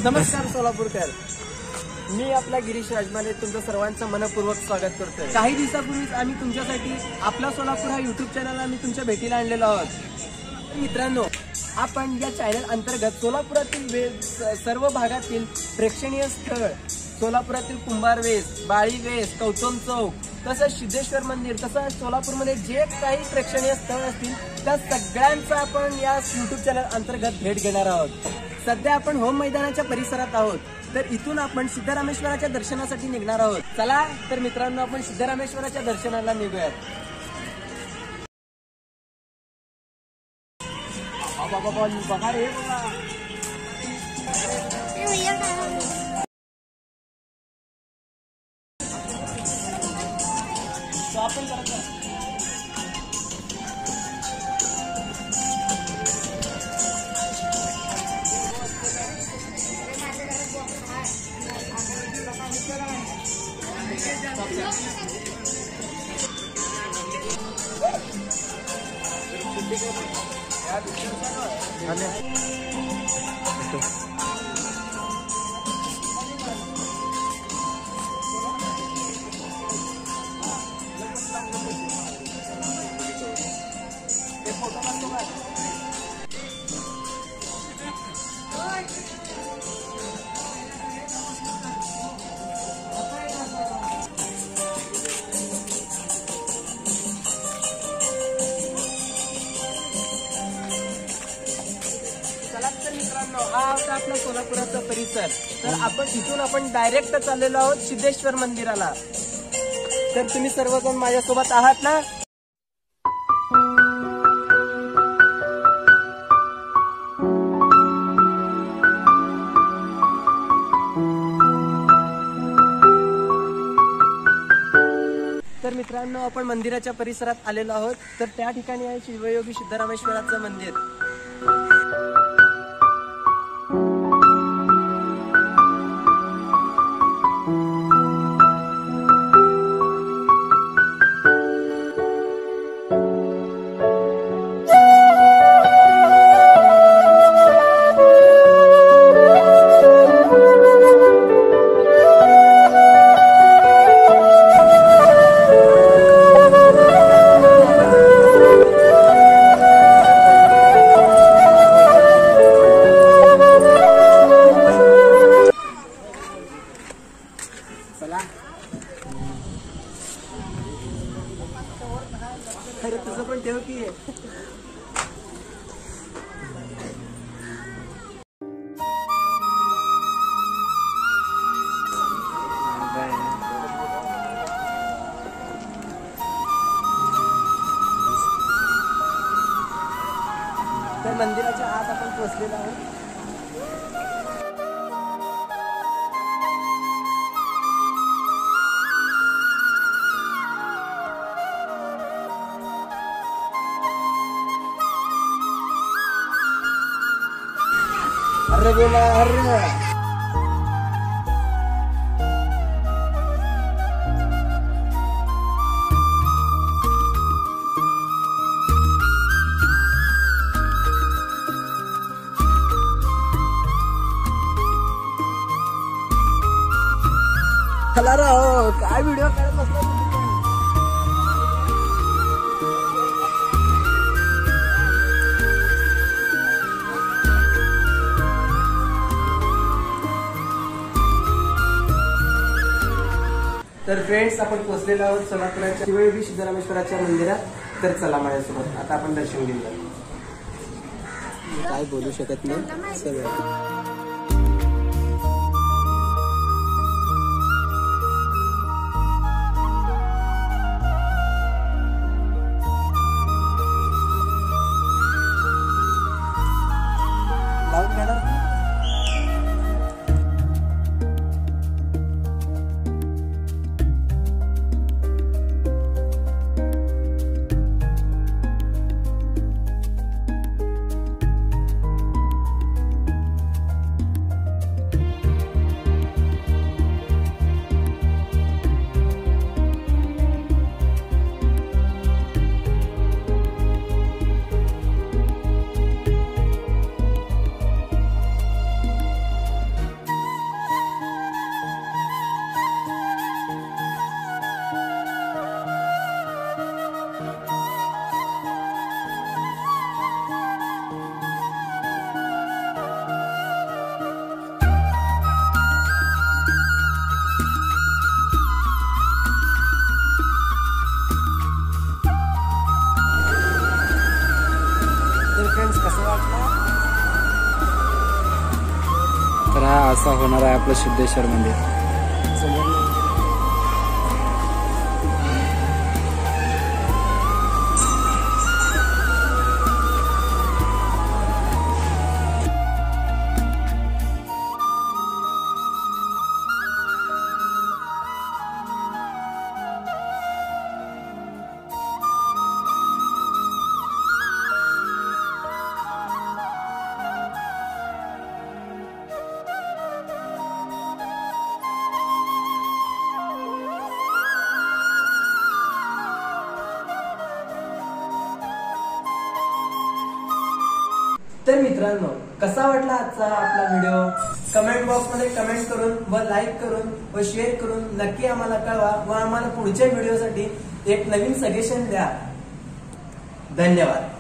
नमस्कार सोलापूरकर, मी आपला गिरीश राजमाने तुमचं सर्वांचं मनपूर्वक स्वागत करतोय। काही दिवसापूर्वीच आम्ही तुमच्यासाठी आपला सोलापूर हा युट्यूब चॅनल आम्ही तुमच्या भेटीला आणलेलो आहोत। मित्रांनो, आपण या चॅनल अंतर्गत सोलापुरातील सर्व भागातील प्रेक्षणीय स्थळ, सोलापुरातील कुंभारवेस, बाळीवेस, कौतम चौक, तसंच सिद्धेश्वर मंदिर, तसंच सोलापूरमध्ये जे काही प्रेक्षणीय स्थळ असतील त्या सगळ्यांचा आपण या युट्यूब चॅनल अंतर्गत भेट घेणार आहोत। सध्या आपण होम मैदानाच्या परिसरात आहोत, तर इथून आपण सिद्धरामेश्वराच्या दर्शनासाठी निघणार आहोत। चला तर मित्रांनो, आपण सिद्धरामेश्वराच्या दर्शनाला निघूयात। बघा रे बाबा, तो आपण करायचं हा होता आपला सोलापुराचा परिसर। तर आपण इथून डायरेक्ट चाललेलो आहोत सिद्धेश्वर मंदिराला। तर तुम्ही सर्वजण माझ्यासोबत आहात ना? तर मित्रांनो, आपण मंदिराच्या परिसरात आलेलो आहोत। तर त्या ठिकाणी आहे शिवयोगी सिद्धरामेश्वराचं मंदिर। अरे तुझं पण ठेव की। तर मंदिराच्या आत आपण पोहोचलेलो आहोत। अरे बोला, अरे चला राव, काय व्हिडिओ काढत बसला तुम्ही? तर फ्रेंड्स, आपण पोहोचलेलो आहोत सोलापुराच्या शिवयोगी सिद्धरामेश्वराच्या मंदिरात। तर चला माझ्यासोबत, आता आपण दर्शन घेऊया। काय बोलू शकत नाही सगळं। असा होणार आहे आपलं सिद्धेश्वर मंदिर. तर मित्रांनो, कसा वाटला आजचा आपला व्हिडिओ? कमेंट बॉक्स मध्ये कमेंट करून व लाईक करून व शेअर करून नक्की आम्हाला कळवा व आम्हाला पुढच्या व्हिडिओसाठी एक नवीन सजेशन द्या. धन्यवाद.